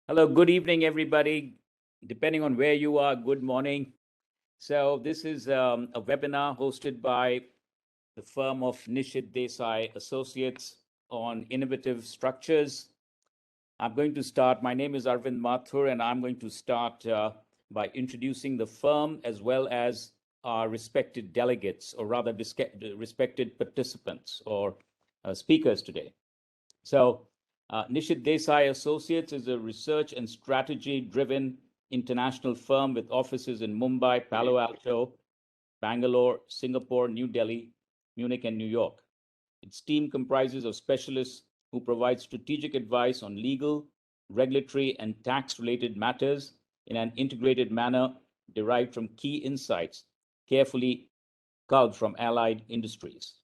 Hello, good evening, everybody. Depending on where you are, good morning. So, this is a webinar hosted by the firm of Nishith Desai Associates on innovative structures. I'm going to start. My name is Arvind Mathur, and I'm going to start by introducing the firm as well as our respected delegates, or rather, respected participants or speakers today. So, Nishith Desai Associates is a research and strategy-driven international firm with offices in Mumbai, Palo Alto, Bangalore, Singapore, New Delhi, Munich, and New York. Its team comprises of specialists who provide strategic advice on legal, regulatory, and tax-related matters in an integrated manner derived from key insights carefully culled from allied industries.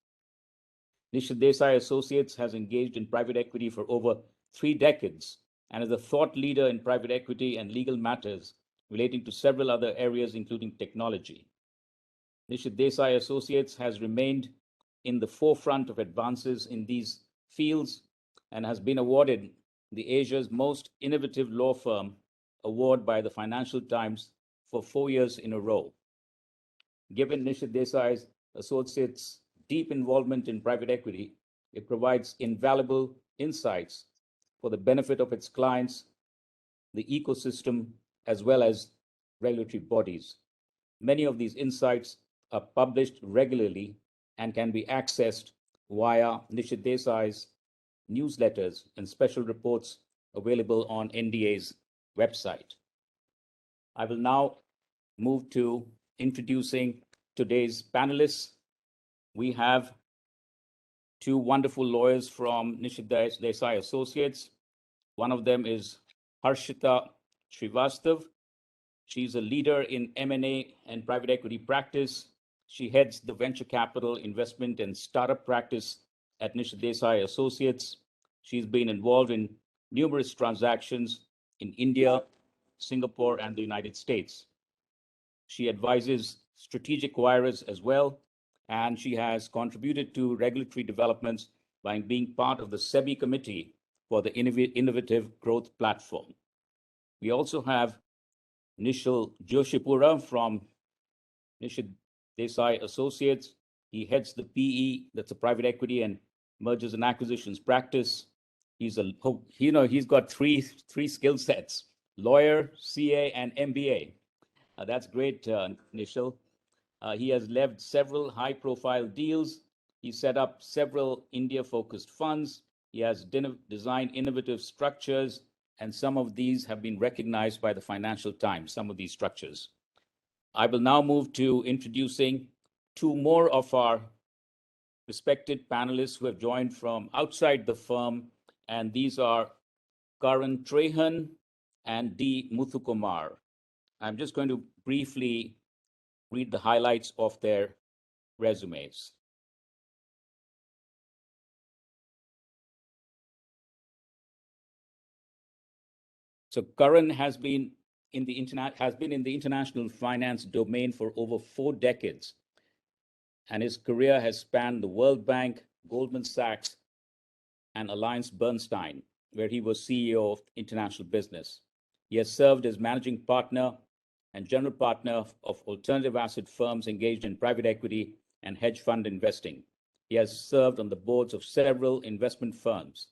Nishith Desai Associates has engaged in private equity for over 3 decades and is a thought leader in private equity and legal matters relating to several other areas, including technology. Nishith Desai Associates has remained in the forefront of advances in these fields and has been awarded the Asia's Most Innovative Law Firm award by the Financial Times for 4 years in a row. Given Nishith Desai Associates' deep involvement in private equity, it provides invaluable insights for the benefit of its clients, the ecosystem, as well as regulatory bodies. Many of these insights are published regularly and can be accessed via Nishith Desai's newsletters and special reports available on NDA's website. I will now move to introducing today's panelists. We have two wonderful lawyers from Nishith Desai Associates. One of them is Harshita Srivastav. She's a leader in M&A and private equity practice. She heads the venture capital investment and startup practice at Nishith Desai Associates. She's been involved in numerous transactions in India, Singapore, and the United States. She advises strategic acquirers as well, and she has contributed to regulatory developments by being part of the SEBI committee for the Innovative Growth Platform. We also have Nishal Joshipura from Nishith Desai Associates. He heads the PE, that's a private equity and mergers and acquisitions practice. He's got three skill sets: lawyer, CA, and MBA. That's great, Nishal. He has led several high-profile deals. He set up several India-focused funds. He has designed innovative structures, and some of these have been recognized by the Financial Times, some of these structures. I will now move to introducing two more of our respected panelists who have joined from outside the firm, and these are Karan Trehan and D. Muthu Kumar. I'm just going to briefly read the highlights of their resumes. So Karan has been in the international finance domain for over 4 decades, and his career has spanned the World Bank, Goldman Sachs, and AllianceBernstein, where he was CEO of international business. He has served as managing partner and general partner of alternative asset firms engaged in private equity and hedge fund investing. He has served on the boards of several investment firms.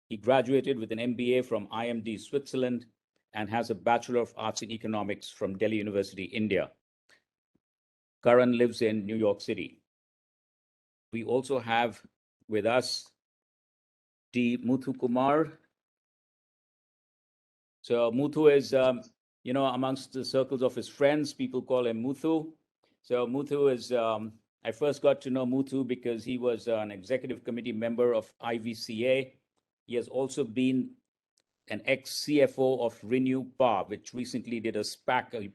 He graduated with an MBA from IMD Switzerland and has a Bachelor of Arts in Economics from Delhi University, India. Karan lives in New York City. We also have with us D. Muthu Kumar. So Muthu is, amongst the circles of his friends, people call him Muthu. So Muthu is, I first got to know Muthu because he was an executive committee member of IVCA. He has also been an ex-CFO of Renew Power, which recently did a SPAC,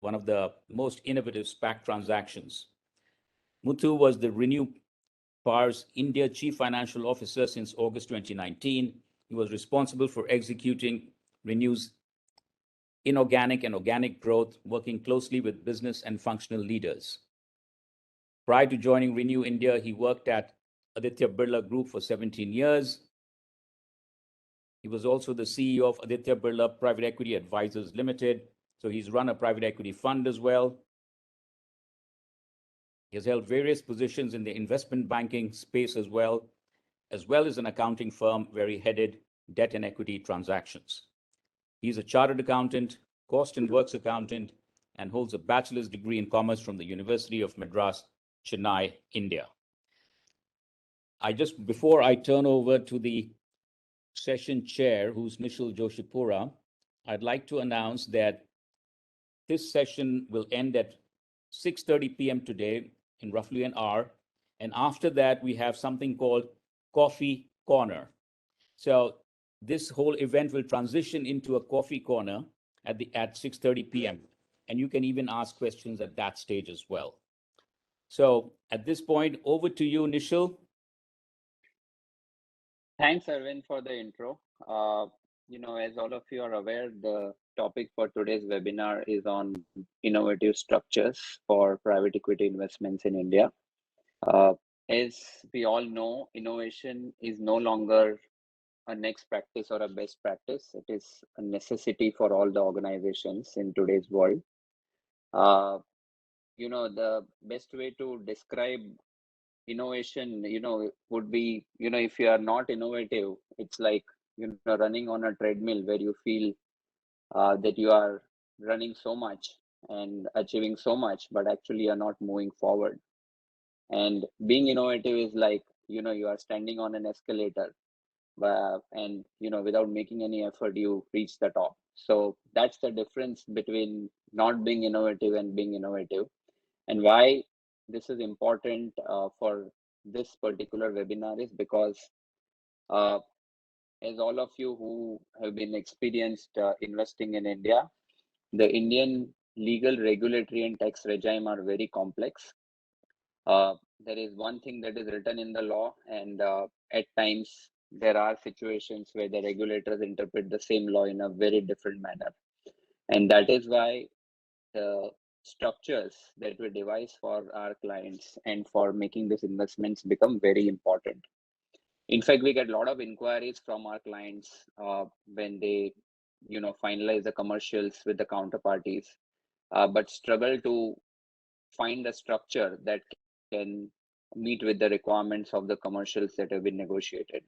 one of the most innovative SPAC transactions. Muthu was the Renew Power's India Chief Financial Officer since August 2019. He was responsible for executing Renew's inorganic and organic growth, working closely with business and functional leaders. Prior to joining Renew India, he worked at Aditya Birla Group for 17 years. He was also the CEO of Aditya Birla Private Equity Advisors Limited. So he's run a private equity fund as well. He has held various positions in the investment banking space as well as an accounting firm where he headed debt and equity transactions. He's a chartered accountant, cost and works accountant, and holds a bachelor's degree in commerce from the University of Madras, Chennai, India. Before I turn over to the session chair, who's Nishil Joshipura, I'd like to announce that this session will end at 6:30 p.m. today in roughly an hour. And after that, we have something called Coffee Corner. So this whole event will transition into a coffee corner at 6:30 p.m. And you can even ask questions at that stage as well. So at this point, over to you, Nishil. Thanks, Arvind, for the intro. As all of you are aware, the topic for today's webinar is on innovative structures for private equity investments in India. As we all know, innovation is no longer a next practice or a best practice. It is a necessity for all the organizations in today's world. The best way to describe innovation, would be, if you are not innovative, it's like, running on a treadmill where you feel that you are running so much and achieving so much, but actually you're not moving forward. And being innovative is like, you are standing on an escalator, and without making any effort, you reach the top. So that's the difference between not being innovative and being innovative. And why this is important for this particular webinar is because as all of you who have been experienced investing in India, the Indian legal, regulatory, and tax regime are very complex. There is one thing that is written in the law, and at times there are situations where the regulators interpret the same law in a very different manner. And that is why the structures that we devise for our clients and for making these investments become very important. In fact, we get a lot of inquiries from our clients when they, finalize the commercials with the counterparties, but struggle to find a structure that can meet with the requirements of the commercials that have been negotiated.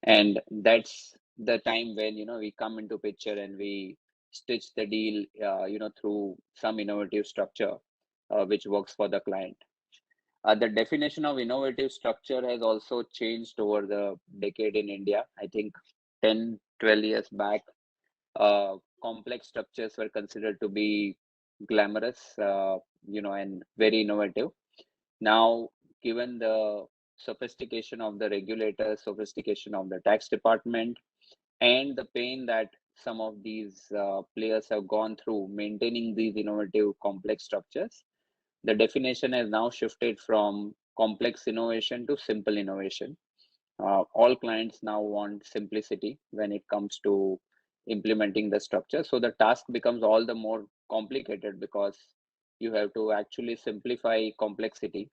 And that's the time when, we come into picture and we stitch the deal, through some innovative structure which works for the client. The definition of innovative structure has also changed over the decade in India. I think 10, 12 years back, complex structures were considered to be glamorous, and very innovative. Now, given the sophistication of the regulators, sophistication of the tax department, and the pain that some of these players have gone through maintaining these innovative complex structures, the definition has now shifted from complex innovation to simple innovation. All clients now want simplicity when it comes to implementing the structure. So the task becomes all the more complicated because you have to actually simplify complexity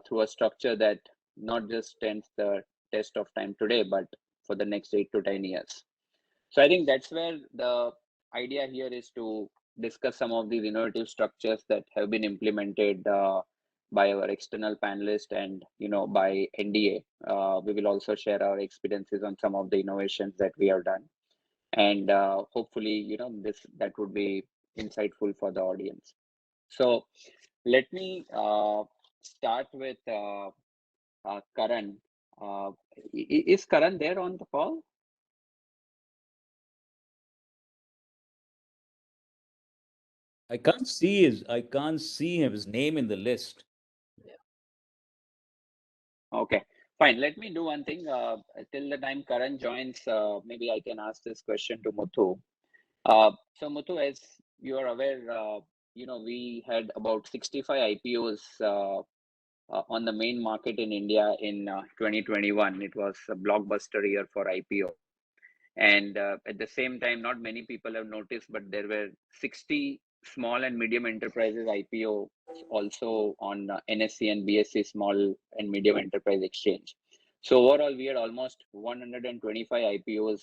through a structure that not just stands the test of time today, but for the next 8 to 10 years. So I think that's where the idea here is to discuss some of these innovative structures that have been implemented by our external panelists and by NDA. We will also share our experiences on some of the innovations that we have done, and hopefully that would be insightful for the audience. So let me start with Karan. Is Karan there on the call? I can't see his name in the list. Okay, fine. Let me do one thing. Till the time Karan joins, maybe I can ask this question to Muthu. So Muthu, as you are aware, we had about 65 IPOs on the main market in India in 2021. It was a blockbuster year for IPO. And at the same time, not many people have noticed, but there were 60 small and medium enterprises IPO also on NSE and BSE Small and Medium Enterprise Exchange. So overall, we had almost 125 IPOs,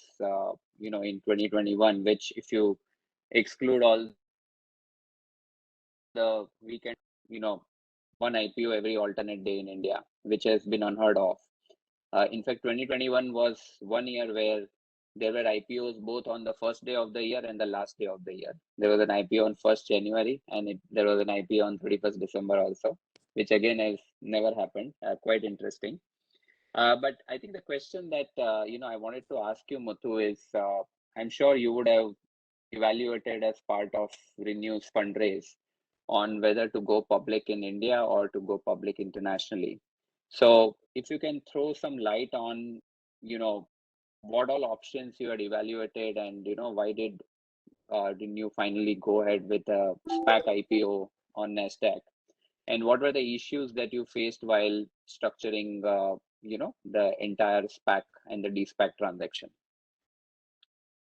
in 2021, which if you exclude all the weekend, one IPO every alternate day in India, which has been unheard of. In fact, 2021 was one year where there were IPOs both on the first day of the year and the last day of the year. There was an IPO on 1st January and there was an IPO on 31st December also, which again has never happened. Quite interesting. But I think the question that I wanted to ask you, Muthu, is I'm sure you would have evaluated as part of Renew's fundraise on whether to go public in India or to go public internationally. So if you can throw some light on, what all options you had evaluated and, why did Renew finally go ahead with a SPAC IPO on NASDAQ? And what were the issues that you faced while structuring, the entire SPAC and the de-SPAC transaction?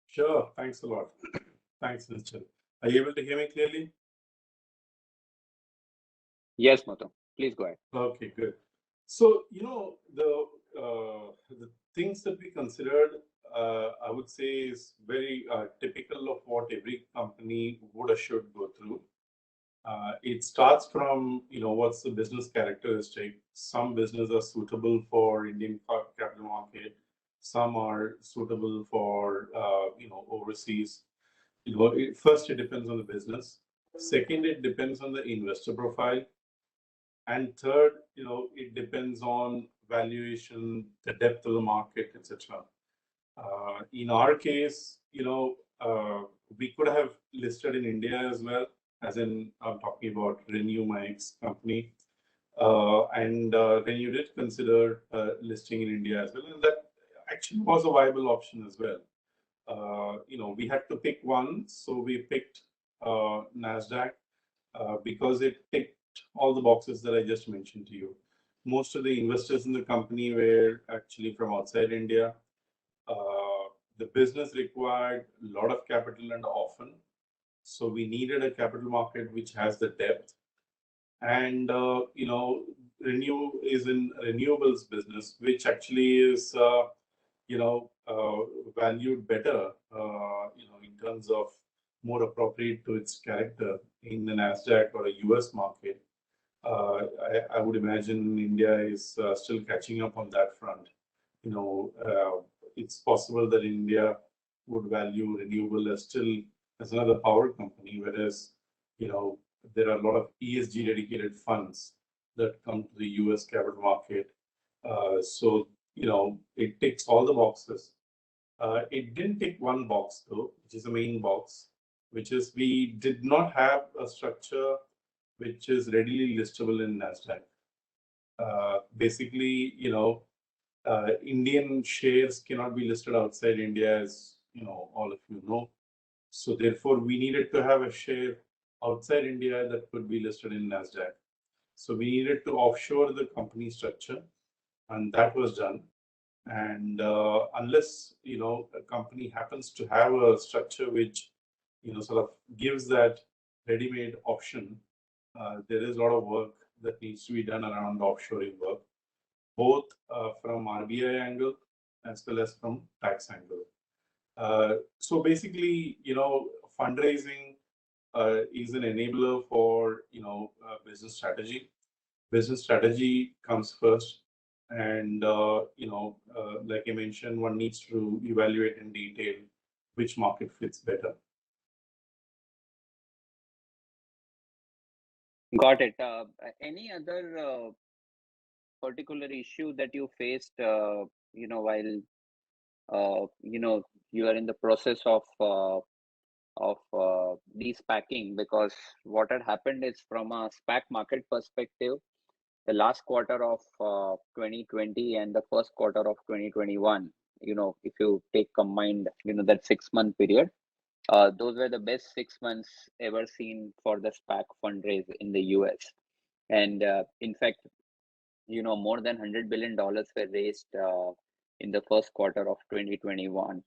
Sure. Thanks a lot. Thanks, Nishith. Are you able to hear me clearly? Yes, Muthu. Please go ahead. Okay, good. So, the things that we considered, I would say, is very typical of what every company would or should go through. It starts from, what's the business characteristic. Some businesses are suitable for Indian capital market. Some are suitable for, overseas. First, it depends on the business. Second, it depends on the investor profile. And third, it depends on valuation, the depth of the market, etc. In our case, we could have listed in India as well, as in I'm talking about Renew, my ex-company. And Renew did consider listing in India as well. And that actually was a viable option as well. We had to pick one. So we picked NASDAQ because it ticked all the boxes that I just mentioned to you. Most of the investors in the company were actually from outside India. The business required a lot of capital and often. So we needed a capital market which has the depth. And, Renew is in renewables business, which actually is, valued better, in terms of more appropriate to its character in the NASDAQ or a US market. I would imagine India is still catching up on that front. It's possible that India would value renewable as another power company, whereas, there are a lot of ESG dedicated funds that come to the US capital market. So, it ticks all the boxes. It didn't tick one box though, which is the main box, which is we did not have a structure which is readily listable in NASDAQ. Basically, Indian shares cannot be listed outside India, as all of you know. So therefore, we needed to have a share outside India that could be listed in NASDAQ. So we needed to offshore the company structure, and that was done. And unless a company happens to have a structure which sort of gives that ready-made option, there is a lot of work that needs to be done around offshoring work, both from RBI angle as well as from tax angle. So basically, fundraising is an enabler for business strategy. Business strategy comes first, and like I mentioned, one needs to evaluate in detail which market fits better. Got it. Any other particular issue that you faced, while you are in the process of de-SPACing? Because what had happened is, from a SPAC market perspective, the last quarter of 2020 and the first quarter of 2021, if you take combined, that 6-month period, those were the best 6 months ever seen for the SPAC fundraise in the US. And in fact, more than $100 billion were raised in the first quarter of 2021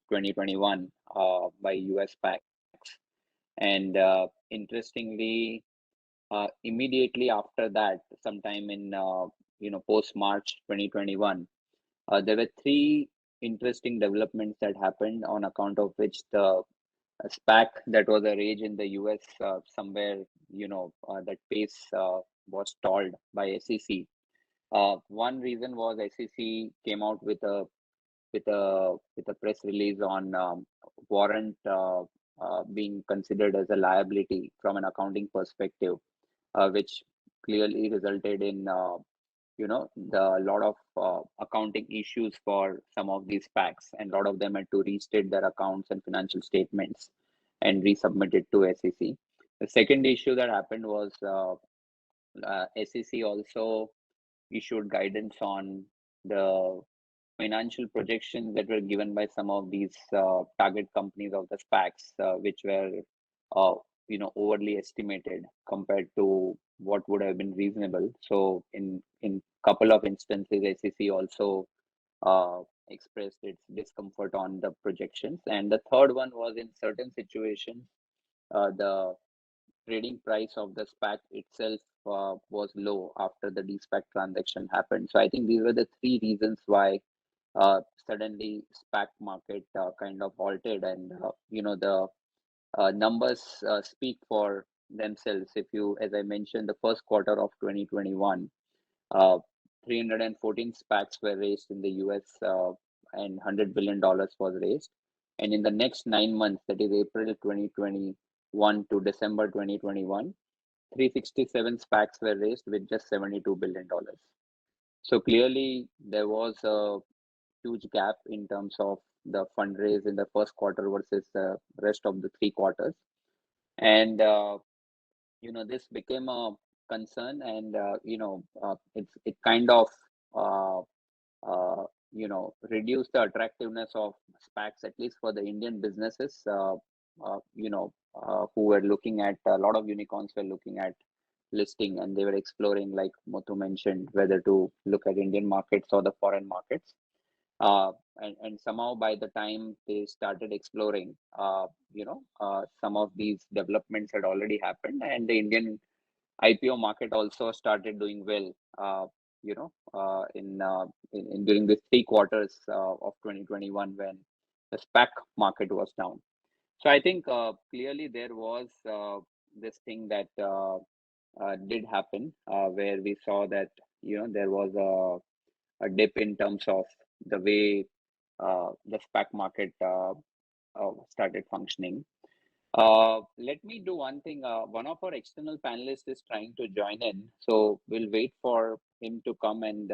by US SPACs. And interestingly, immediately after that, sometime in post March 2021, There were three interesting developments that happened on account of which the SPAC that was arranged in the US somewhere, that pace was stalled by SEC. One reason was SEC came out with a press release on warrant being considered as a liability from an accounting perspective, which clearly resulted in the lot of accounting issues for some of these SPACs, and a lot of them had to restate their accounts and financial statements and resubmit it to SEC. The second issue that happened was SEC also issued guidance on the financial projections that were given by some of these target companies of the SPACs, which were overly estimated compared to what would have been reasonable. So in couple of instances, SEC also expressed its discomfort on the projections. And the third one was, in certain situations, the trading price of the SPAC itself was low after the de-SPAC transaction happened. So I think these were the three reasons why suddenly SPAC market kind of halted, and the numbers speak for themselves. If you, as I mentioned, the first quarter of 2021, 314 SPACs were raised in the US, and $100 billion was raised. And in the next 9 months, that is April 2021 to December 2021, 367 SPACs were raised with just $72 billion. So clearly, there was a huge gap in terms of the fundraise in the first quarter versus the rest of the 3 quarters. And, this became a concern, and, it kind of, reduced the attractiveness of SPACs, at least for the Indian businesses, who were looking at, a lot of unicorns were looking at listing, and they were exploring, like Muthu mentioned, whether to look at Indian markets or the foreign markets. And somehow by the time they started exploring, some of these developments had already happened, and the Indian IPO market also started doing well, in during the 3 quarters of 2021, when the SPAC market was down. So I think clearly there was this thing that did happen, where we saw that there was a dip in terms of the way the SPAC market started functioning. Let me do one thing. One of our external panelists is trying to join in, so we'll wait for him to come. And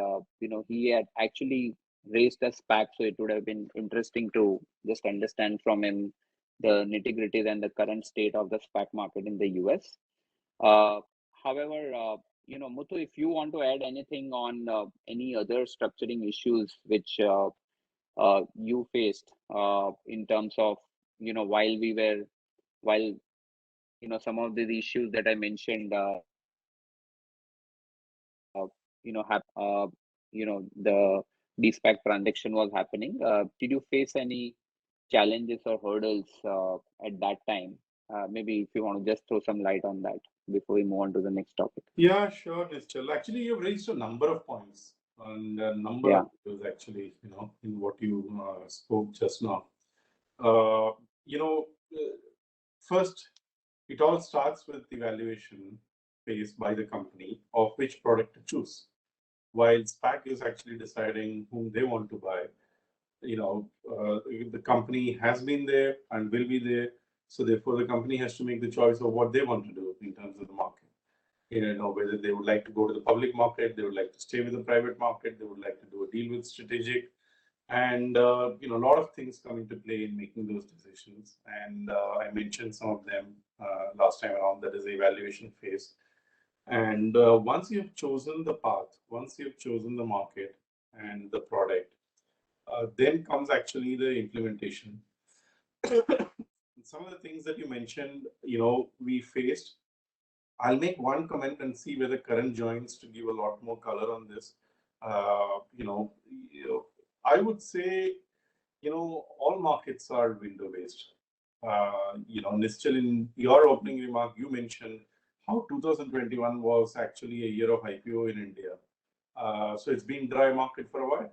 he had actually raised a SPAC, so it would have been interesting to just understand from him the nitty-gritties and the current state of the SPAC market in the US. However, Muthu, if you want to add anything on any other structuring issues which you faced in terms of, while some of these issues that I mentioned, the de-SPAC transaction was happening. Did you face any challenges or hurdles at that time? Maybe if you want to just throw some light on that before we move on to the next topic. Yeah, sure, Nischal. Actually, you've raised a number of points and a number of issues, actually, in what you spoke just now. First, it all starts with evaluation phase by the company of which product to choose. While SPAC is actually deciding whom they want to buy, the company has been there and will be there. So therefore, the company has to make the choice of what they want to do in terms of the market. Whether they would like to go to the public market, they would like to stay with the private market, they would like to do a deal with strategic, and a lot of things come into play in making those decisions. And I mentioned some of them last time around. That is the evaluation phase. And once you have chosen the path, once you have chosen the market and the product, then comes actually the implementation. Some of the things that you mentioned, we faced. I'll make one comment and see whether Karan joins to give a lot more color on this. I would say, all markets are window-based. Nischal, in your opening remark, you mentioned how 2021 was actually a year of IPO in India. So it's been dry market for a while,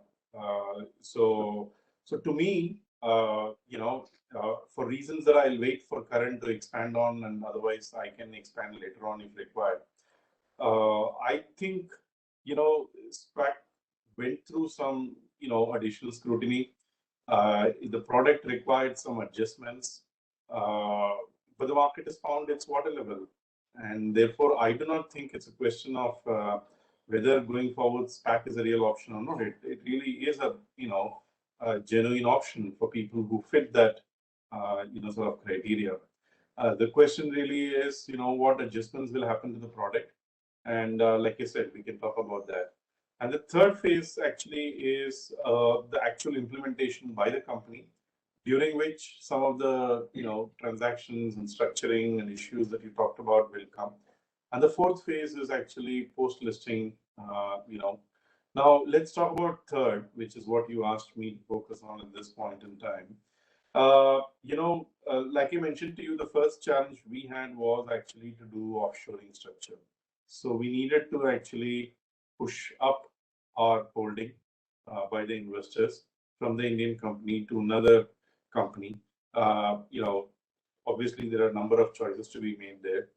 So to me, for reasons that I'll wait for Karan to expand on, and otherwise I can expand later on if required. I think, SPAC went through some, additional scrutiny. The product required some adjustments, but the market has found its water level. And therefore, I do not think it's a question of whether going forward SPAC is a real option or not. It really is a genuine option for people who fit that, sort of criteria. The question really is, what adjustments will happen to the product. And like I said, we can talk about that. And the third phase actually is the actual implementation by the company, during which some of the transactions and structuring and issues that you talked about will come. And the fourth phase is actually post-listing. Now let's talk about third, which is what you asked me to focus on at this point in time. Like I mentioned to you, the first challenge we had was actually to do offshoring structure. So we needed to actually push up our holding by the investors from the Indian company to another company. Obviously there are a number of choices to be made there.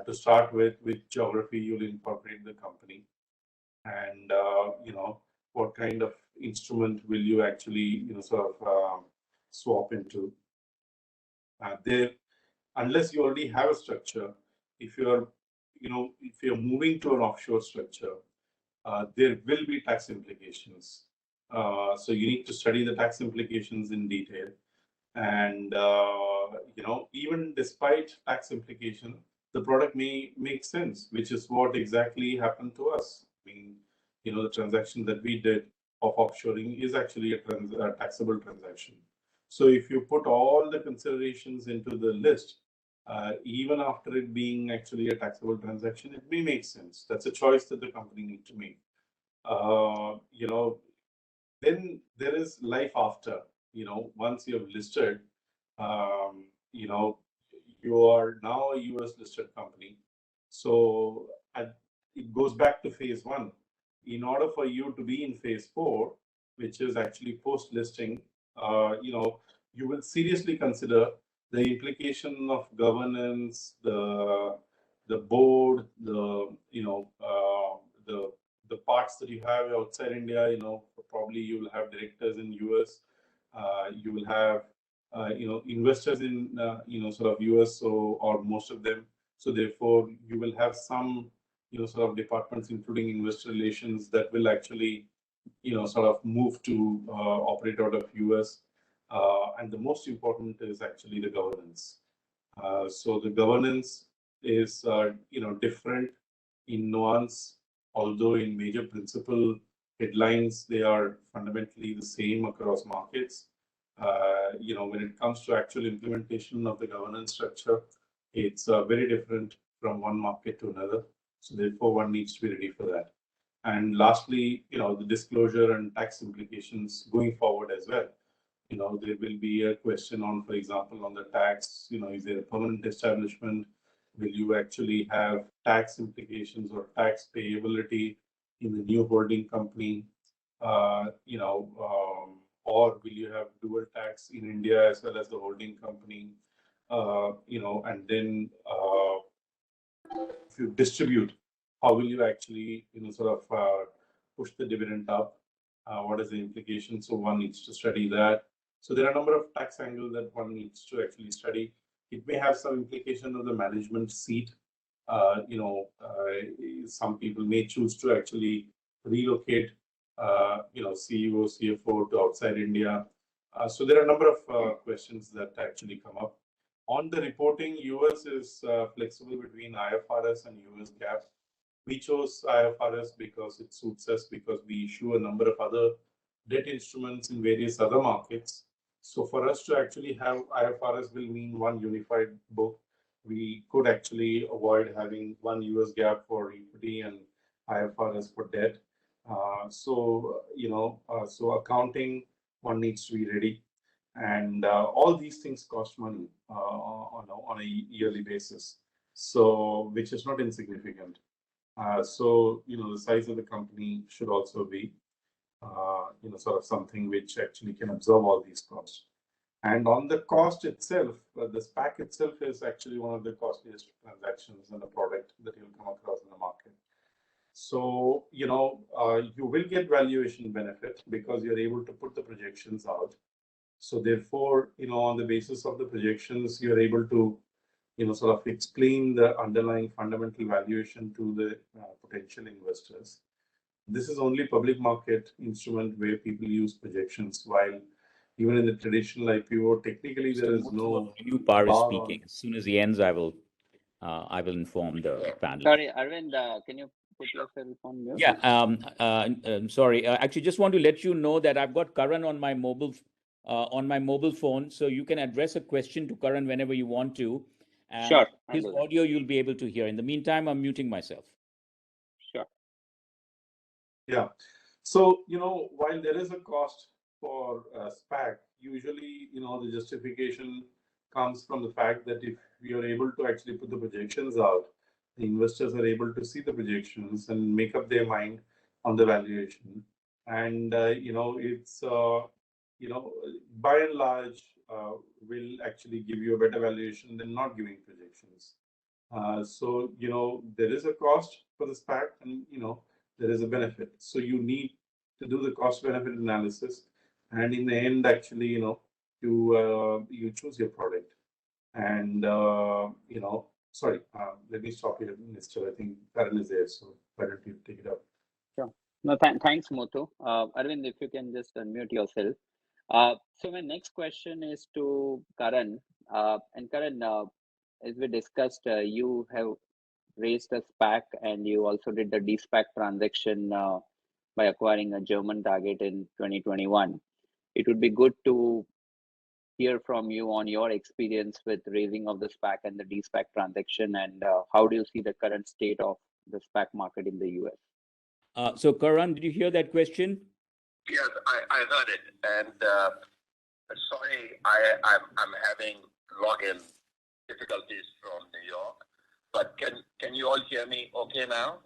To start with, which geography you'll incorporate the company, and what kind of instrument will you actually swap into. There, unless you already have a structure, if you're moving to an offshore structure, there will be tax implications. So you need to study the tax implications in detail. And even despite tax implication, the product may make sense, which is what exactly happened to us. I mean, the transaction that we did of offshoring is actually a taxable transaction. So if you put all the considerations into the list, even after it being actually a taxable transaction, it may make sense. That's a choice that the company needs to make. Then there is life after. Once you have listed, you are now a US listed company. So it goes back to phase one. In order for you to be in phase four, which is actually post listing, you will seriously consider the implication of governance, the board, the parts that you have outside India. Probably you will have directors in US. You will have investors in sort of US, or most of them. So therefore, you will have some sort of departments, including investor relations, that will actually sort of move to operate out of US. And the most important is actually the governance. So the governance is different in nuance, although in major principle headlines they are fundamentally the same across markets. When it comes to actual implementation of the governance structure, it's very different from one market to another. So therefore, one needs to be ready for that. And lastly, the disclosure and tax implications going forward as well. There will be a question on, for example, on the tax. Is there a permanent establishment? Will you actually have tax implications or tax payability in the new holding company? Or will you have dual tax in India as well as the holding company? And then if you distribute, how will you actually, push the dividend up? What is the implication? So one needs to study that. So there are a number of tax angles that one needs to actually study. It may have some implication of the management seat. Some people may choose to actually relocate, CEO, CFO to outside India. So there are a number of questions that actually come up. On the reporting, US is flexible between IFRS and US GAAP. We chose IFRS because it suits us, because we issue a number of other debt instruments in various other markets. So for us to actually have IFRS will mean one unified book. We could actually avoid having one US GAAP for equity and IFRS for debt. So accounting, one needs to be ready. And all these things cost money on a yearly basis, so which is not insignificant. So the size of the company should also be. sort of something which actually can absorb all these costs. And on the cost itself, the SPAC itself is actually one of the costliest transactions in a product that you'll come across in the market. So, you will get valuation benefit because you're able to put the projections out. So therefore, on the basis of the projections, you're able to, sort of explain the underlying fundamental valuation to the potential investors. This is only public market instrument where people use projections, while even in the traditional IPO, technically there is no. New Par is speaking. As soon as he ends, I will inform the panel. Sorry, Arvind, can you put yourself on mute? Yeah. Sorry. Actually, just want to let you know that I've got Karan on my mobile phone, so you can address a question to Karan whenever you want to. And sure. His audio you'll be able to hear. In the meantime, I'm muting myself. Sure. Yeah. So, while there is a cost for SPAC, usually, the justification comes from the fact that if we are able to actually put the projections out, the investors are able to see the projections and make up their mind on the valuation. And, it's, by and large, will actually give you a better valuation than not giving projections. So, there is a cost for the SPAC and, there is a benefit. So you need to do the cost benefit analysis. And in the end, actually, you choose your product. And, sorry, let me stop here, Mr. I think Karan is there. So why don't you take it up? Sure. No, thanks, Muthu. Arvind, if you can just unmute yourself. So my next question is to Karan. And Karan, as we discussed, you have raised a SPAC and you also did the de-SPAC transaction by acquiring a German target in 2021. It would be good to hear from you on your experience with raising of the SPAC and the de-SPAC transaction, and how do you see the current state of the SPAC market in the US? So Karan, did you hear that question? Yes, I heard it, and sorry, I'm having login difficulties from New York, but can you all hear me okay now?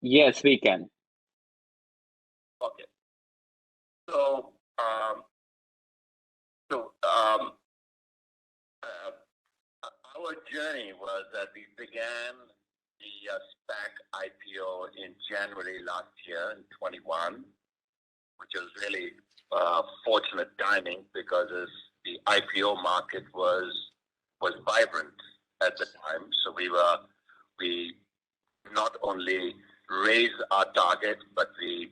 Yes, we can. Okay. So our journey was that we began the SPAC IPO in January last year in 21, which was really fortunate timing because the IPO market was vibrant at the time. So we not only raised our target, but we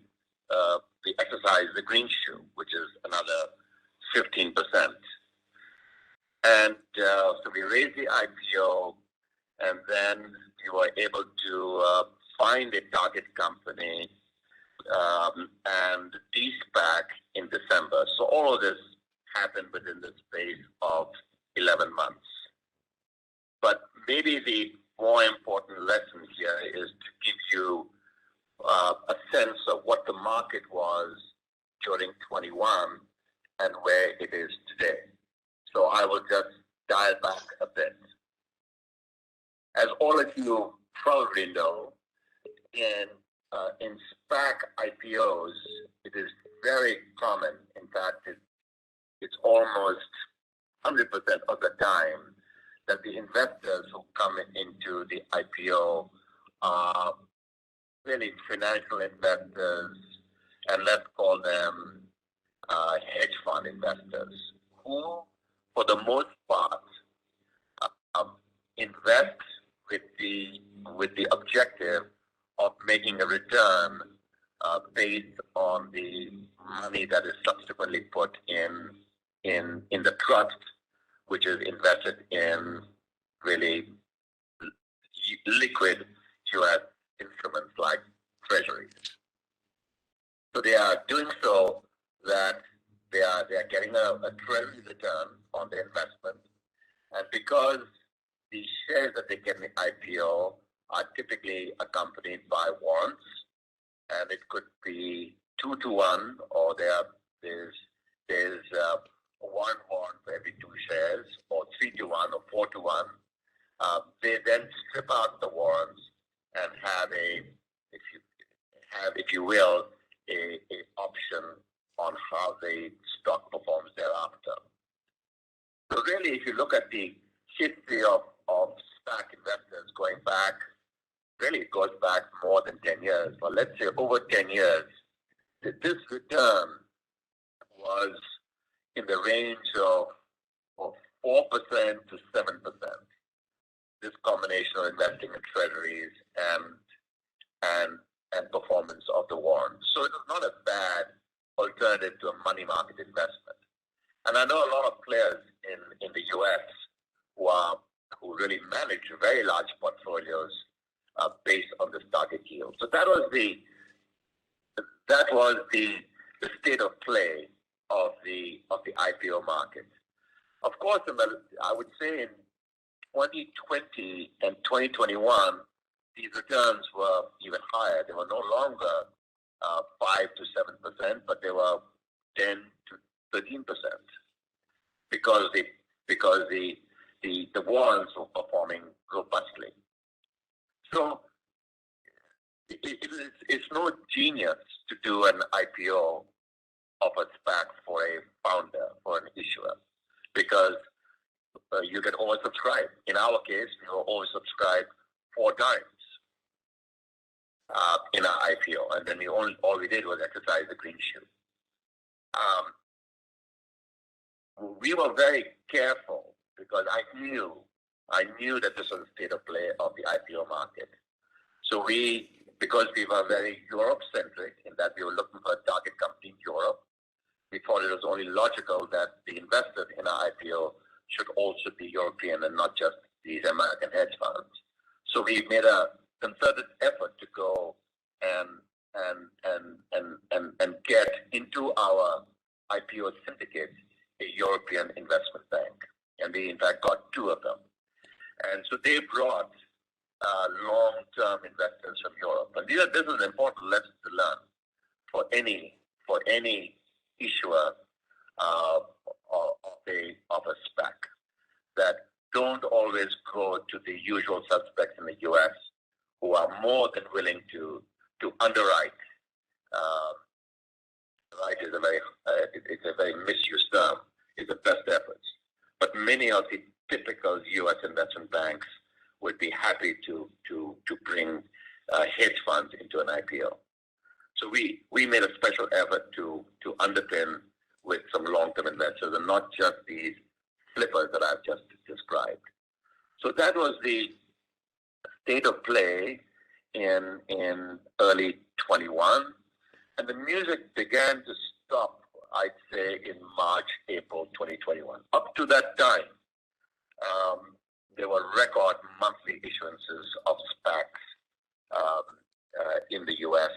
exercised the green shoe, which is another 15%. And so we raised the IPO, and then we were able to find a target company and de-SPAC in December. So all of this happened within the space of 11 months. But maybe the more important lesson here is to give you a sense of what the market was during 21 and where it is today. So I will just dial back a bit. As all of you probably know, in SPAC IPOs, it is very common. In fact, it's almost 100% of the time that the investors who come into the IPO are really financial investors, and let's call them hedge fund investors, who, for the most part, invest with the objective of making a return based on the money that is subsequently put in the trust, which is invested in really liquid U.S. instruments like treasuries. So they are doing so that they are getting a treasury return on the investment, and because the shares that they get in the IPO are typically accompanied by warrants, and it could be 2-to-1, or there's one warrant for every 2 shares, or 3-to-1, or 4-to-1. They then strip out the warrants and have if you will, a option on how the stock performs thereafter. So really, if you look at the history of SPAC investors going back, really it goes back more than 10 years, but let's say over 10 years, this return was in the range of 4% to 7%. This combination of investing in treasuries and performance of the warrants. So it was not a bad alternative to a money market investment. And I know a lot of players in the US who really manage very large portfolios based on this target yield. So that was the state of play of the IPO market. Of course, I would say in 2020 and 2021, these returns were even higher. They were no longer 5 to 7%, but they were 10 to 13% because the warrants were performing robustly. So it's no genius to do an IPO of a SPAC for a founder, for an issuer, because you can oversubscribe. In our case, we were oversubscribed 4 times in our IPO, and then all we did was exercise the green shoe. We were very careful because I knew that this was the state of play of the IPO market. So because we were very Europe-centric in that we were looking for a target company in Europe, we thought it was only logical that the investors in our IPO should also be European and not just these American hedge funds. So we made a concerted effort to go and get into our IPO syndicate a European investment bank, and we in fact got 2 of them. And so they brought long-term investors from Europe, and this is an important lesson to learn for any issuer of a SPAC, that don't always go to the usual suspects in the US who are more than willing to underwrite. Right is it's a very misused term. It's the best efforts, but many of the typical US investment banks would be happy to bring hedge funds into an IPO. So we made a special effort to underpin with some long-term investors and not just these flippers that I've just described. So that was the state of play in early 21, and the music began to stop, I'd say, in March, April 2021. Up to that time, there were record monthly issuances of SPACs in the US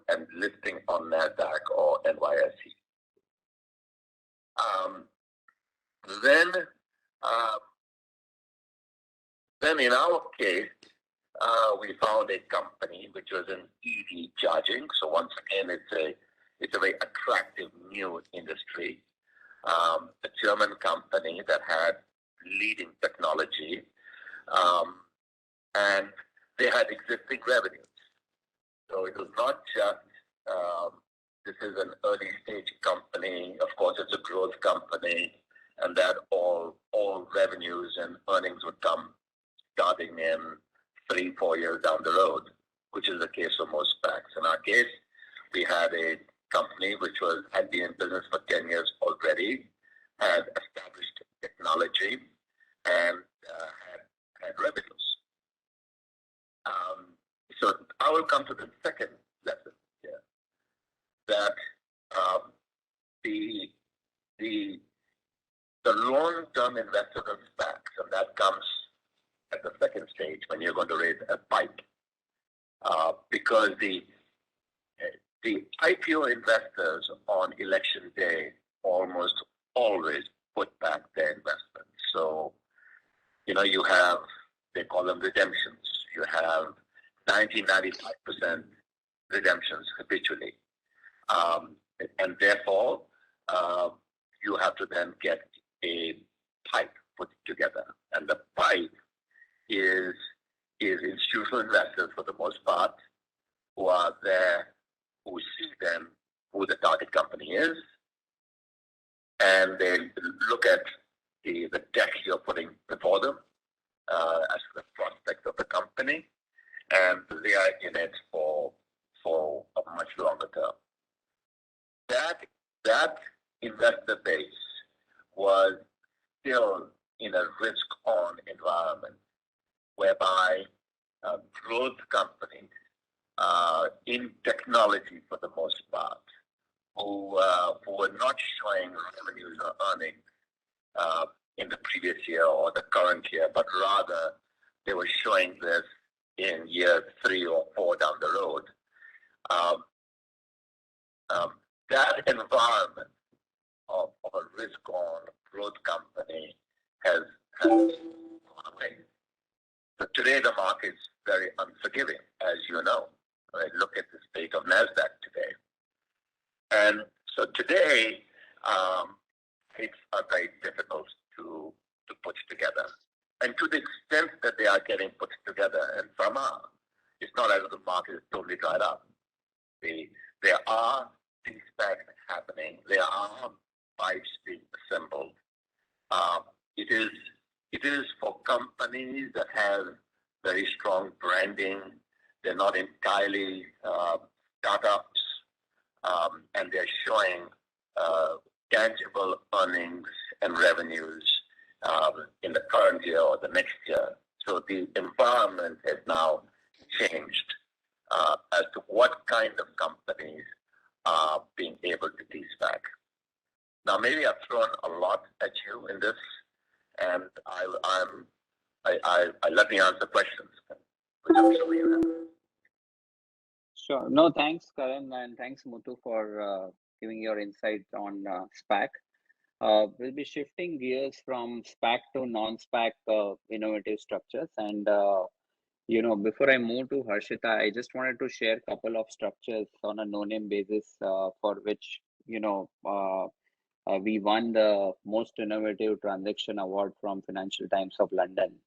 and listing on NASDAQ or NYSE. Then in our case, we found a company which was in EV charging. So once again, it's a very attractive new industry. A German company that had leading technology, and they had existing revenues. So it was not just this is an early stage company. Of course, it's a growth company, and that all revenues and earnings would come starting in 3-4 years down the road, which is the case for most SPACs. In our case, we had a company which had been in business for 10 years already, had established technology, and had revenues. So I will come to the second lesson here, that the long-term investors in SPACs, and that comes at the second stage when you're going to raise a PIPE, because the IPO investors on election day almost always put back their investments. So, you have, they call them redemptions. You have 95% redemptions habitually. And therefore, you have to then get a PIPE put together. And the PIPE is institutional investors for the most part who are there, who see who the target company is, and they look at the deck you're putting before them as the prospects of the company, and they are in it for a much longer term. That investor base was still in a risk-on environment, whereby growth companies in technology, for the most part, who were not showing revenues or earnings in the previous year or the current year, but rather they were showing this in year 3 or 4 down the road. That environment of a risk-on growth company has gone away. So today the market is very unforgiving, as you know. Right? Look at the state of NASDAQ today. And so today, it's very difficult to put together. And to the extent that they are getting put together, and it's not as if the market is totally dried up. There are de-SPACs happening. There are pipes being assembled. It is for companies that have very strong branding. They're not entirely startups, and they're showing tangible earnings and revenues in the current year or the next year. So the environment has now changed as to what kind of companies are being able to de-SPAC. Now, maybe I've thrown a lot at you in this, and I let me answer questions, which I'm sure you have. Sure. No, thanks, Karan, and thanks, Muthu, for giving your insight on SPAC. We'll be shifting gears from SPAC to non-SPAC innovative structures. And, before I move to Harshita, I just wanted to share a couple of structures on a no-name basis for which, we won the Most Innovative Transaction Award from Financial Times of London.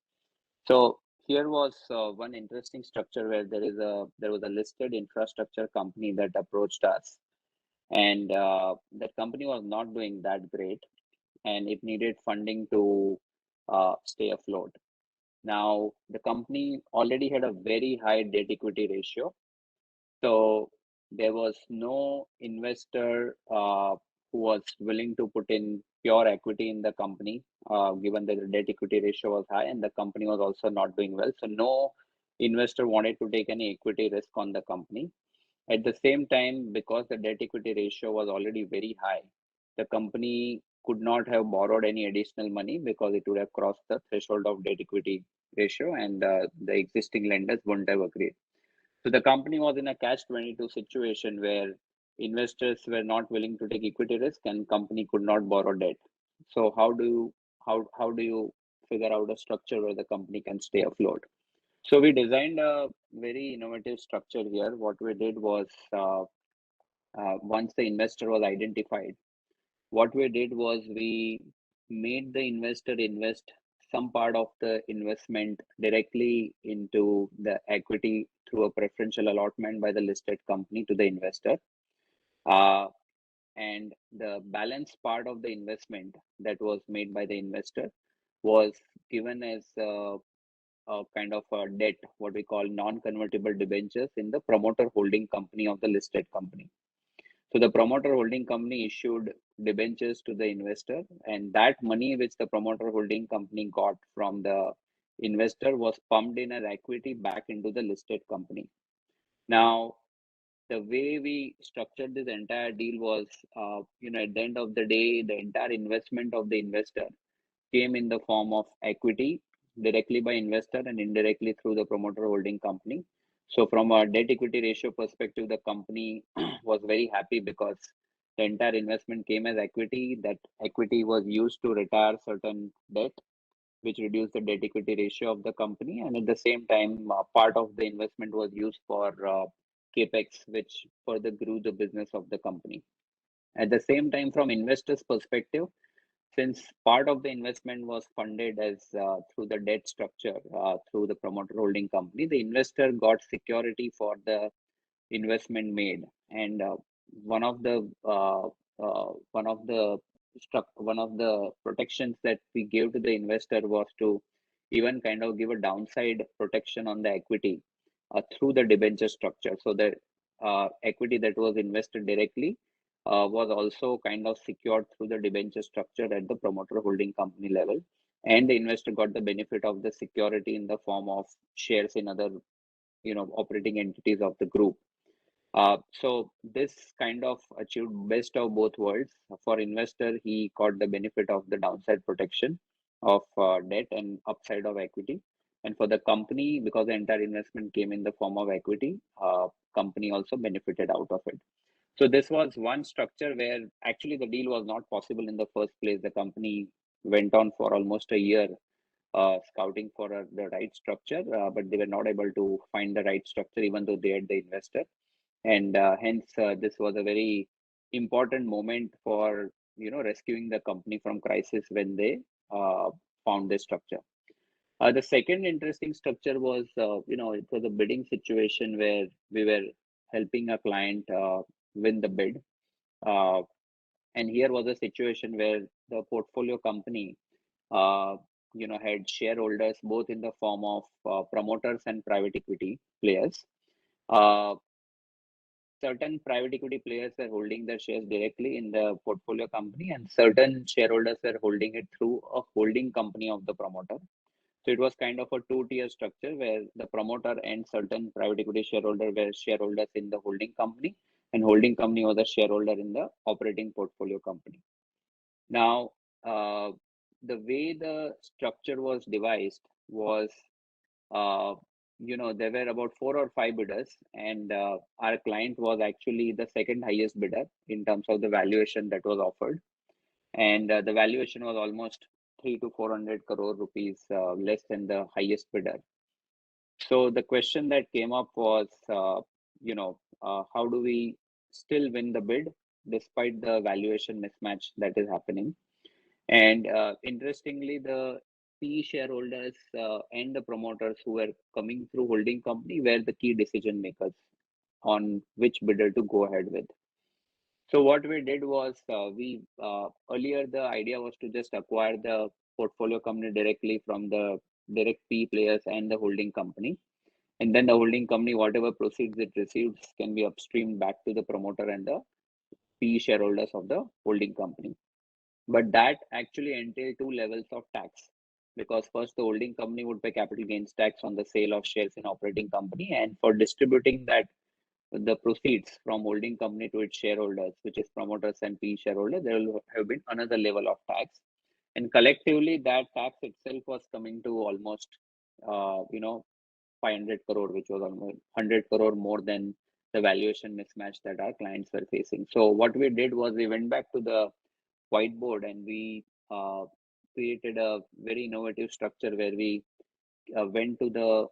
So here was one interesting structure where there was a listed infrastructure company that approached us, and that company was not doing that great, and it needed funding to stay afloat. Now, the company already had a very high debt equity ratio, so there was no investor who was willing to put in pure equity in the company, given that the debt equity ratio was high and the company was also not doing well. So no investor wanted to take any equity risk on the company. At the same time, because the debt equity ratio was already very high, the company could not have borrowed any additional money because it would have crossed the threshold of debt equity ratio, and the existing lenders wouldn't have agreed. So the company was in a catch-22 situation where investors were not willing to take equity risk and company could not borrow debt. So how do you figure out a structure where the company can stay afloat? So we designed a very innovative structure here. What we did was, once the investor was identified, what we did was we made the investor invest some part of the investment directly into the equity through a preferential allotment by the listed company to the investor. And the balance part of the investment that was made by the investor was given as a kind of a debt, what we call non-convertible debentures, in the promoter holding company of the listed company. So the promoter holding company issued debentures to the investor, and that money which the promoter holding company got from the investor was pumped in as equity back into the listed company. Now, the way we structured this entire deal was, at the end of the day, the entire investment of the investor came in the form of equity directly by investor and indirectly through the promoter holding company. So from a debt equity ratio perspective, the company was very happy because the entire investment came as equity. That equity was used to retire certain debt, which reduced the debt equity ratio of the company. And at the same time, part of the investment was used for CapEx, which further grew the business of the company. At the same time, from investors' perspective, since part of the investment was funded as through the debt structure, through the promoter holding company, the investor got security for the investment made. And one of the protections that we gave to the investor was to even kind of give a downside protection on the equity through the debenture structure. So the equity that was invested directly was also kind of secured through the debenture structure at the promoter holding company level, and the investor got the benefit of the security in the form of shares in other operating entities of the group. So this kind of achieved best of both worlds. For investor, he got the benefit of the downside protection of debt and upside of equity. And for the company, because the entire investment came in the form of equity, company also benefited out of it. So this was one structure where actually the deal was not possible in the first place. The company went on for almost a year scouting for the right structure, but they were not able to find the right structure, even though they had the investor. And hence, this was a very important moment for rescuing the company from crisis when they found this structure. The second interesting structure was, it was a bidding situation where we were helping a client win the bid. And here was a situation where the portfolio company, had shareholders both in the form of promoters and private equity players. Certain private equity players were holding their shares directly in the portfolio company, and certain shareholders were holding it through a holding company of the promoter. So it was kind of a two-tier structure where the promoter and certain private equity shareholder were shareholders in the holding company, and holding company was a shareholder in the operating portfolio company. Now, the way the structure was devised was, there were about 4 or 5 bidders, and our client was actually the second highest bidder in terms of the valuation that was offered. And the valuation was almost 300 to 400 crore rupees less than the highest bidder. So the question that came up was, how do we still win the bid despite the valuation mismatch that is happening? And interestingly, the PE shareholders and the promoters who were coming through holding company were the key decision makers on which bidder to go ahead with. So what we did was, earlier the idea was to just acquire the portfolio company directly from the direct PE players and the holding company. And then the holding company, whatever proceeds it receives, can be upstreamed back to the promoter and the PE shareholders of the holding company. But that actually entailed 2 levels of tax, because first the holding company would pay capital gains tax on the sale of shares in operating company, and for distributing that the proceeds from holding company to its shareholders, which is promoters and PE shareholders, there will have been another level of tax. And collectively, that tax itself was coming to almost 500 crore, which was almost 100 crore more than the valuation mismatch that our clients were facing. So what we did was we went back to the whiteboard and we created a very innovative structure where we went to the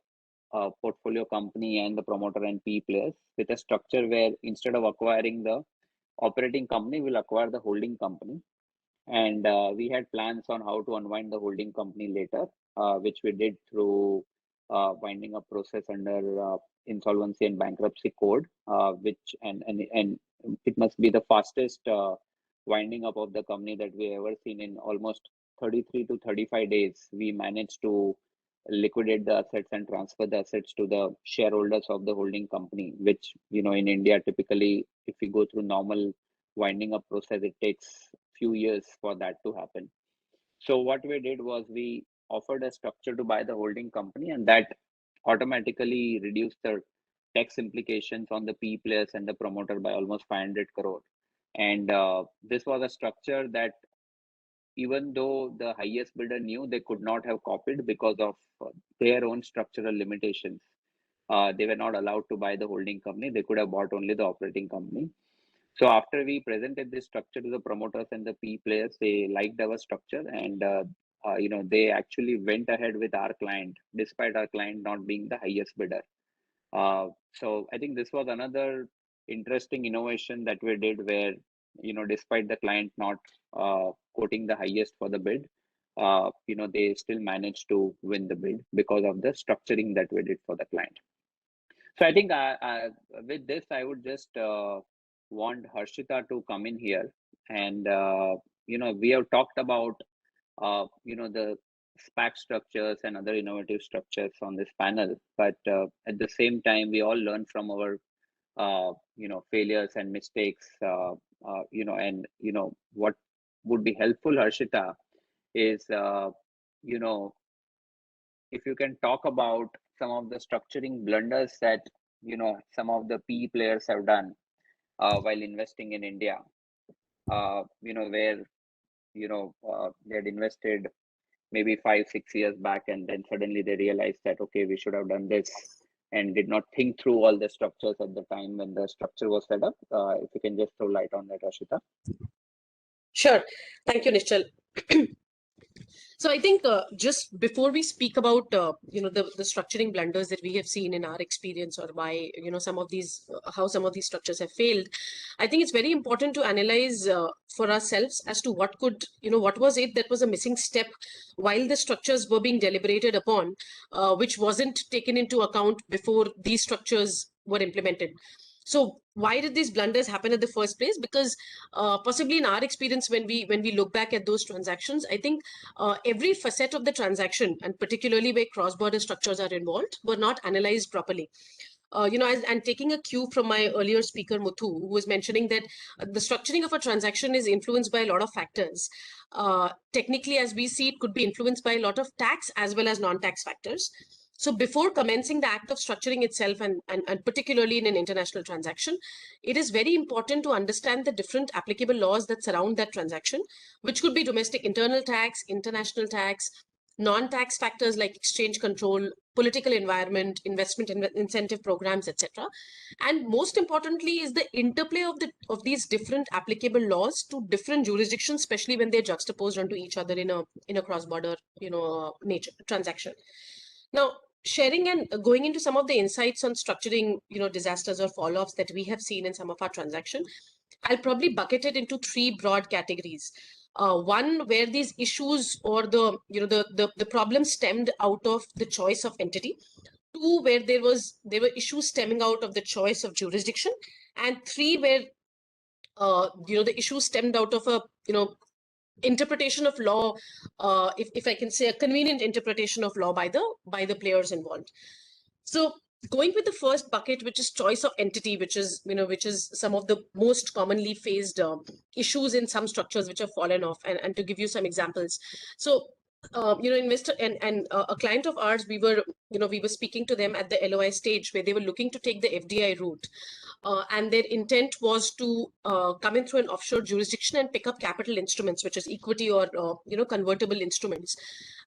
portfolio company and the promoter and PE players with a structure where instead of acquiring the operating company, we'll acquire the holding company. And we had plans on how to unwind the holding company later, which we did through winding up process under insolvency and bankruptcy code, which and it must be the fastest winding up of the company that we ever seen. In almost 33 to 35 days, we managed to liquidate the assets and transfer the assets to the shareholders of the holding company, which, in India, typically, if we go through normal winding up process, it takes few years for that to happen. So what we did was we offered a structure to buy the holding company, and that automatically reduced the tax implications on the PE players and the promoter by almost 500 crore. And this was a structure that even though the highest bidder knew, they could not have copied because of their own structural limitations. They were not allowed to buy the holding company. They could have bought only the operating company. So after we presented this structure to the promoters and the PE players, they liked our structure, and they actually went ahead with our client despite our client not being the highest bidder. So I think this was another interesting innovation that we did, where despite the client not quoting the highest for the bid, they still managed to win the bid because of the structuring that we did for the client. So I think with this, I would just want Harshita to come in here, and we have talked about the SPAC structures and other innovative structures on this panel, but at the same time, we all learn from our failures and mistakes. What would be helpful, Harshita, is if you can talk about some of the structuring blunders that some of the PE players have done while investing in India, where they had invested maybe 5-6 years back, and then suddenly they realized that, okay, we should have done this, and did not think through all the structures at the time when the structure was set up. If you can just throw light on that, Ashita. Sure. Thank you, Nishchal. So I think just before we speak about the structuring blunders that we have seen in our experience, or why some of these how some of these structures have failed, I think it's very important to analyze for ourselves as to what was it that was a missing step while the structures were being deliberated upon, which wasn't taken into account before these structures were implemented. So why did these blunders happen in the first place? Because possibly in our experience, when we look back at those transactions, I think every facet of the transaction, and particularly where cross-border structures are involved, were not analyzed properly. And taking a cue from my earlier speaker, Muthu, who was mentioning that the structuring of a transaction is influenced by a lot of factors. Technically, as we see, it could be influenced by a lot of tax as well as non-tax factors. So before commencing the act of structuring itself, and particularly in an international transaction, it is very important to understand the different applicable laws that surround that transaction, which could be domestic internal tax, international tax, non-tax factors like exchange control, political environment, investment incentive programs, etc. And most importantly is the interplay of these different applicable laws to different jurisdictions, especially when they're juxtaposed onto each other in a cross-border nature transaction. Now, sharing and going into some of the insights on structuring, disasters or fall-offs that we have seen in some of our transactions, I'll probably bucket it into three broad categories. One, where these issues or the problem stemmed out of the choice of entity. Two, where there were issues stemming out of the choice of jurisdiction. And three, where the issues stemmed out of a interpretation of law, if I can say, a convenient interpretation of law by the players involved. So going with the first bucket, which is choice of entity, which is some of the most commonly faced issues in some structures which have fallen off, and to give you some examples. So investor and a client of ours, we were speaking to them at the LOI stage where they were looking to take the FDI route. And their intent was to come in through an offshore jurisdiction and pick up capital instruments, which is equity or convertible instruments,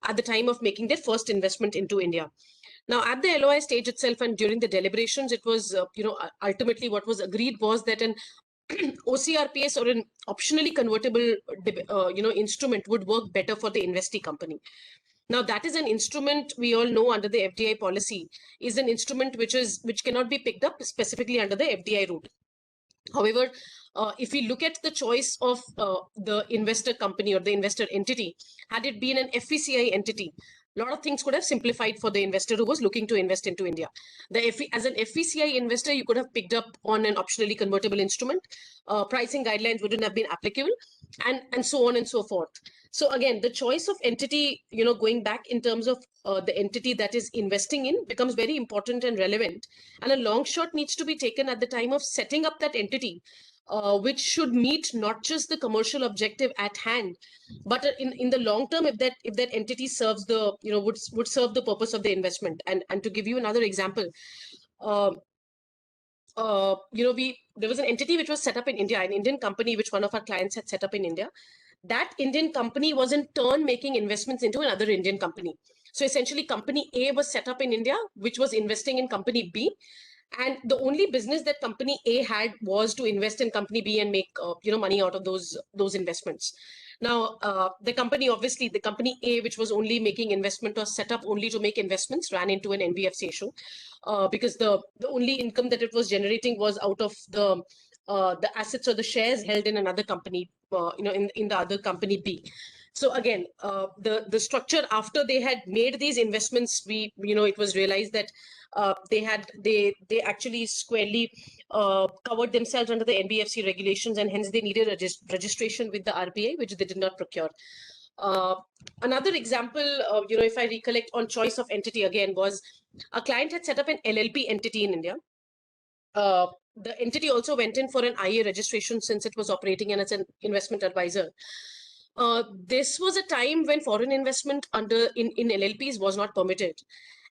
at the time of making their first investment into India. Now, at the LOI stage itself and during the deliberations, it was ultimately what was agreed was that an OCRPS, or an optionally convertible instrument, would work better for the investee company. Now, that is an instrument we all know under the FDI policy is an instrument which cannot be picked up specifically under the FDI route. However, if we look at the choice of the investor company or the investor entity, had it been an FVCI entity, a lot of things could have simplified for the investor who was looking to invest into India. As an FVCI investor, you could have picked up on an optionally convertible instrument. Pricing guidelines wouldn't have been applicable, and so on and so forth. So again, the choice of entity, going back in terms of the entity that is investing in, becomes very important and relevant. And a long shot needs to be taken at the time of setting up that entity, which should meet not just the commercial objective at hand, but in the long term, if that entity serves the would serve the purpose of the investment. And to give you another example, there was an entity which was set up in India, an Indian company which one of our clients had set up in India. That Indian company was in turn making investments into another Indian company. So essentially, company A was set up in India, which was investing in company B. And the only business that company A had was to invest in company B and make money out of those investments. Now, the company A, which was only making investment or set up only to make investments, ran into an NBFC issue because the only income that it was generating was out of the assets or the shares held in another company, in the other company B. So again, the structure after they had made these investments, it was realized that they actually squarely covered themselves under the NBFC regulations, and hence they needed a registration with the RBI, which they did not procure. Another example, if I recollect on choice of entity again, was a client had set up an LLP entity in India. The entity also went in for an IA registration since it was operating and as an investment advisor. This was a time when foreign investment in LLPs was not permitted,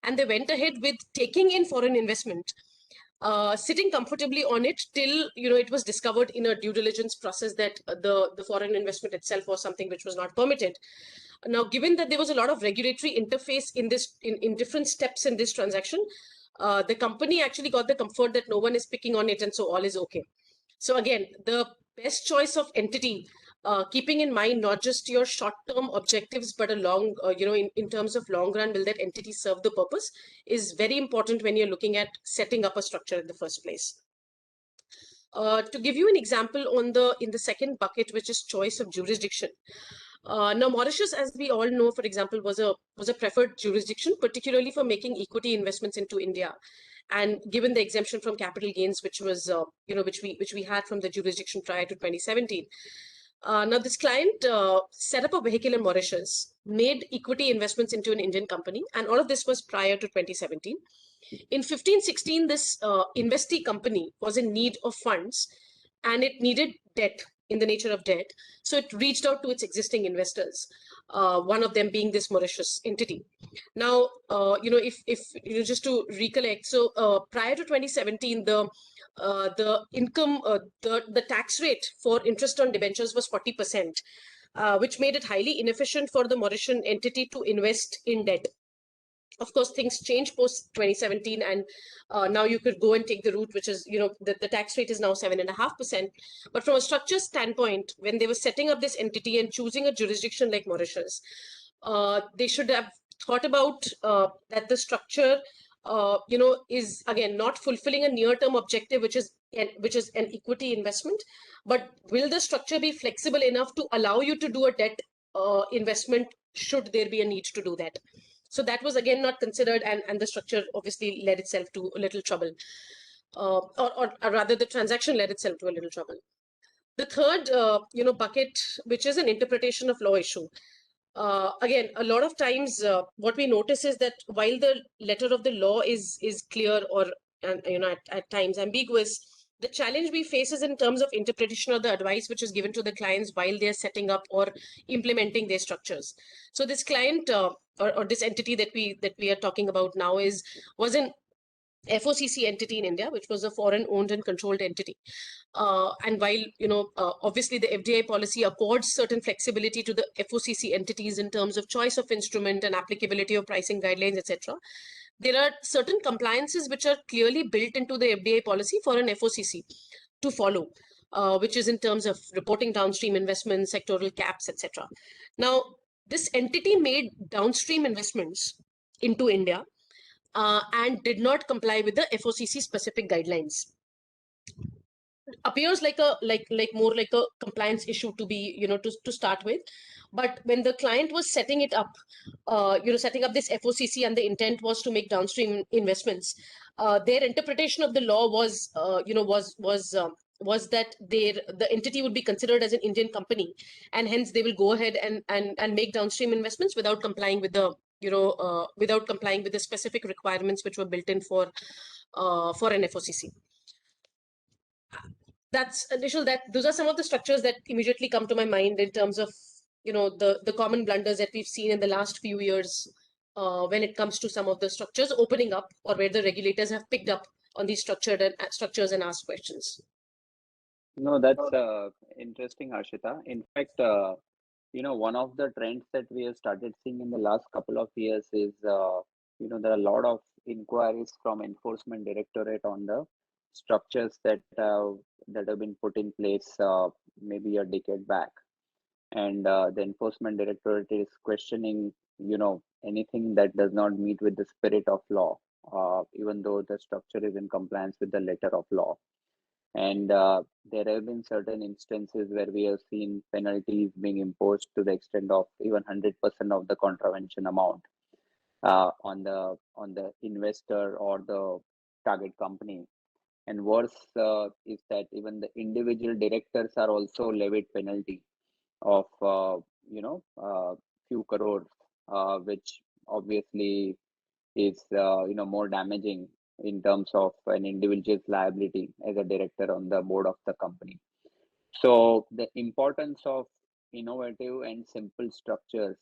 and they went ahead with taking in foreign investment, sitting comfortably on it till it was discovered in a due diligence process that the foreign investment itself was something which was not permitted. Now, given that there was a lot of regulatory interface in different steps in this transaction, the company actually got the comfort that no one is picking on it, and so all is okay. So again, the best choice of entity, keeping in mind not just your short-term objectives, but a long, in terms of long run, will that entity serve the purpose, is very important when you're looking at setting up a structure in the first place. To give you an example in the second bucket, which is choice of jurisdiction. Now, Mauritius, as we all know, for example, was a preferred jurisdiction, particularly for making equity investments into India, and given the exemption from capital gains, which was which we had from the jurisdiction prior to 2017. Now, this client set up a vehicle in Mauritius, made equity investments into an Indian company, and all of this was prior to 2017. In 15-16, this investee company was in need of funds, and it needed debt in the nature of debt. So it reached out to its existing investors, one of them being this Mauritius entity. Now, if just to recollect, so prior to 2017, the income, the tax rate for interest on debentures was 40%, which made it highly inefficient for the Mauritian entity to invest in debt. Of course, things changed post 2017, and now you could go and take the route, which is, the tax rate is now 7.5%. But from a structure standpoint, when they were setting up this entity and choosing a jurisdiction like Mauritius, they should have thought about that the structure, is again not fulfilling a near-term objective, which is an equity investment. But will the structure be flexible enough to allow you to do a debt investment should there be a need to do that? So that was again not considered, and the structure obviously led itself to a little trouble, or rather the transaction led itself to a little trouble. The third, bucket, which is an interpretation of law issue. Again, a lot of times what we notice is that while the letter of the law is clear or at times ambiguous, the challenge we face is in terms of interpretation of the advice which is given to the clients while they're setting up or implementing their structures. So this client or this entity that we are talking about now was an FOCC entity in India, which was a foreign owned and controlled entity. And while, obviously the FDI policy accords certain flexibility to the FOCC entities in terms of choice of instrument and applicability of pricing guidelines, etc., there are certain compliances which are clearly built into the FDI policy for an FOCC to follow, which is in terms of reporting downstream investments, sectoral caps, etc. Now, this entity made downstream investments into India and did not comply with the FOCC specific guidelines. Appears like more like a compliance issue to be, to start with. But when the client was setting it up, setting up this FOCC, and the intent was to make downstream investments, their interpretation of the law was that the entity would be considered as an Indian company, and hence they will go ahead and make downstream investments without complying with the specific requirements which were built in for an FOCC. That's initial. Those are some of the structures that immediately come to my mind in terms of the common blunders that we've seen in the last few years when it comes to some of the structures opening up, or where the regulators have picked up on these structures and asked questions. No, that's interesting, Harshita. In fact, one of the trends that we have started seeing in the last couple of years is, there are a lot of inquiries from Enforcement Directorate on the structures that have been put in place maybe a decade back, and the Enforcement Directorate is questioning, anything that does not meet with the spirit of law, even though the structure is in compliance with the letter of law. And there have been certain instances where we have seen penalties being imposed to the extent of even 100% of the contravention amount on the investor or the target company. And worse is that even the individual directors are also levied penalty of few crores, which obviously is more damaging in terms of an individual's liability as a director on the board of the company. So the importance of innovative and simple structures,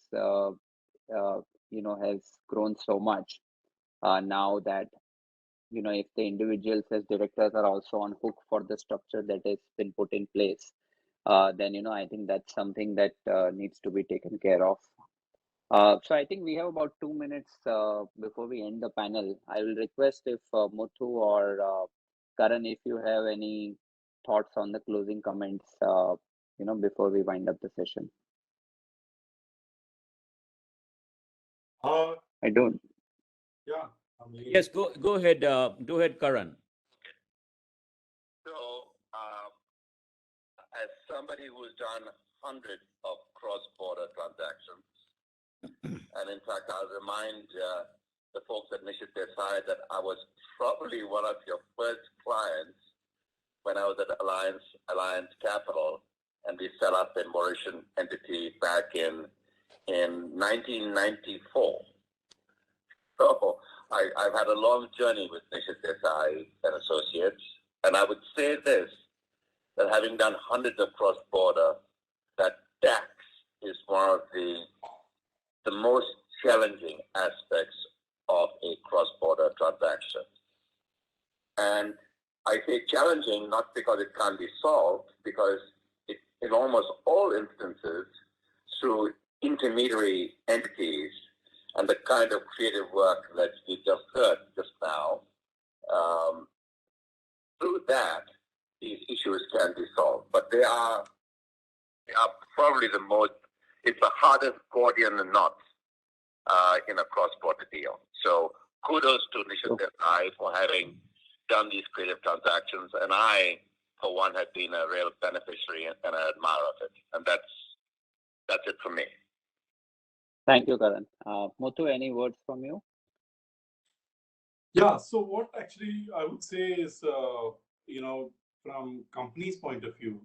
has grown so much now that if the individuals as directors are also on hook for the structure that has been put in place, then I think that's something that needs to be taken care of. So I think we have about 2 minutes before we end the panel. I will request if Muthu or Karan, if you have any thoughts on the closing comments, before we wind up the session. I don't. Yeah. Yes, go ahead. Go ahead, Karan. So, as somebody who's done hundreds of cross-border transactions, and in fact, I'll remind the folks at Nishith Desai that I was probably one of your first clients when I was at Alliance Capital, and we set up a Mauritian entity back in 1994. So I've had a long journey with Nishith Desai Associates, and I would say this, that having done hundreds of cross-border, that tax is one of the most challenging aspects of a cross-border transaction. And I say challenging not because it can't be solved, because in almost all instances, through intermediary entities and the kind of creative work that we just heard just now, through that, these issues can be solved. But they are probably it's the hardest Gordian knot in a cross-border deal. So kudos to Nishith Desai for having done these creative transactions, and I, for one, have been a real beneficiary and an admirer of it. And that's it for me. Thank you, Karan. Muthu, any words from you? Yeah. So what actually I would say is, from company's point of view,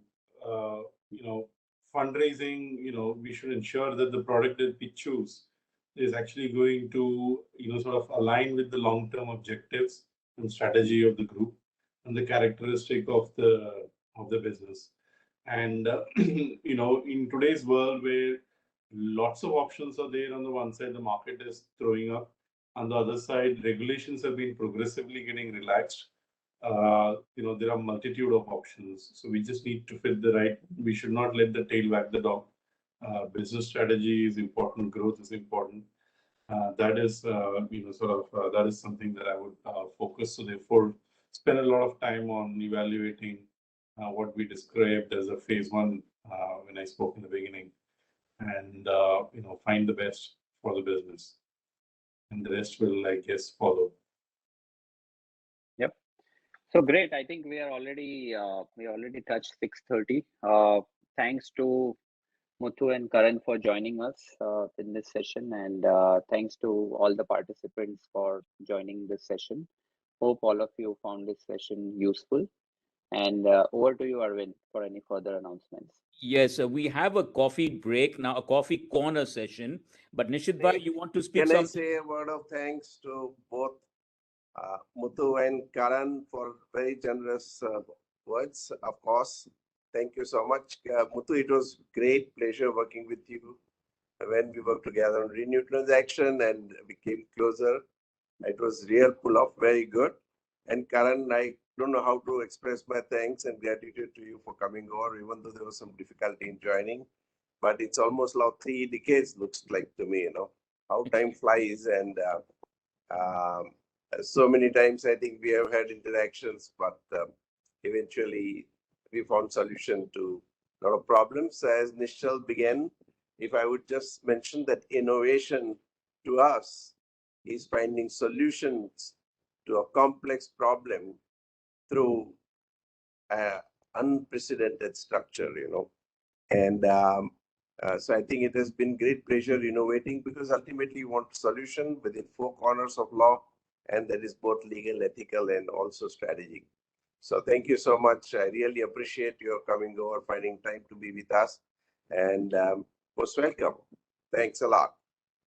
fundraising, we should ensure that the product that we choose is actually going to, sort of align with the long-term objectives and strategy of the group and the characteristic of the business. And in today's world where lots of options are there, on the one side the market is throwing up, on the other side regulations have been progressively getting relaxed. There are multitude of options, so we just need to fit the right. We should not let the tail wag the dog. Business strategy is important, growth is important. That is that is something that I would focus. So therefore spend a lot of time on evaluating what we described as a phase one when I spoke in the beginning, and find the best for the business, and the rest will, I guess, follow. Yep. So great. I think we already touched 6:30. Thanks to Muthu and Karan for joining us in this session, and thanks to all the participants for joining this session. Hope all of you found this session useful. And over to you, Arvind, for any further announcements. Yes, we have a coffee break now, a coffee corner session. But Nishith bhai, you want to speak Can something? I say a word of thanks to both Muthu and Karan for very generous words? Of course, thank you so much. Muthu, it was great pleasure working with you when we worked together on Renew transaction and we came closer. It was real pull-off, very good. And Karan, I don't know how to express my thanks and gratitude to you for coming over, even though there was some difficulty in joining. But it's almost like 3 decades, looks like to me, how time flies. And so many times I think we have had interactions, but eventually we found solution to a lot of problems. As Nishchal began, if I would just mention that innovation to us is finding solutions to a complex problem through unprecedented structure, And so I think it has been great pleasure innovating, because ultimately you want solution within four corners of law, and that is both legal, ethical, and also strategic. So thank you so much. I really appreciate your coming over, finding time to be with us, and most welcome. Thanks a lot.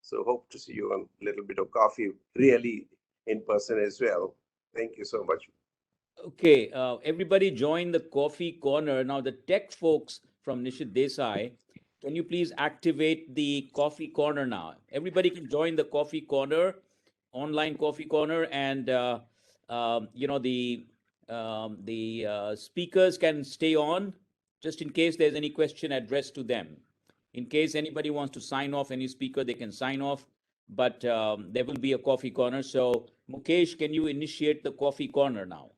So hope to see you on a little bit of coffee, really in person as well. Thank you so much. Okay, everybody join the coffee corner. Now, the tech folks from Nishith Desai, can you please activate the coffee corner now? Everybody can join the coffee corner, online coffee corner, and the speakers can stay on just in case there's any question addressed to them. In case anybody wants to sign off, any speaker, they can sign off, but there will be a coffee corner. So, Mukesh, can you initiate the coffee corner now?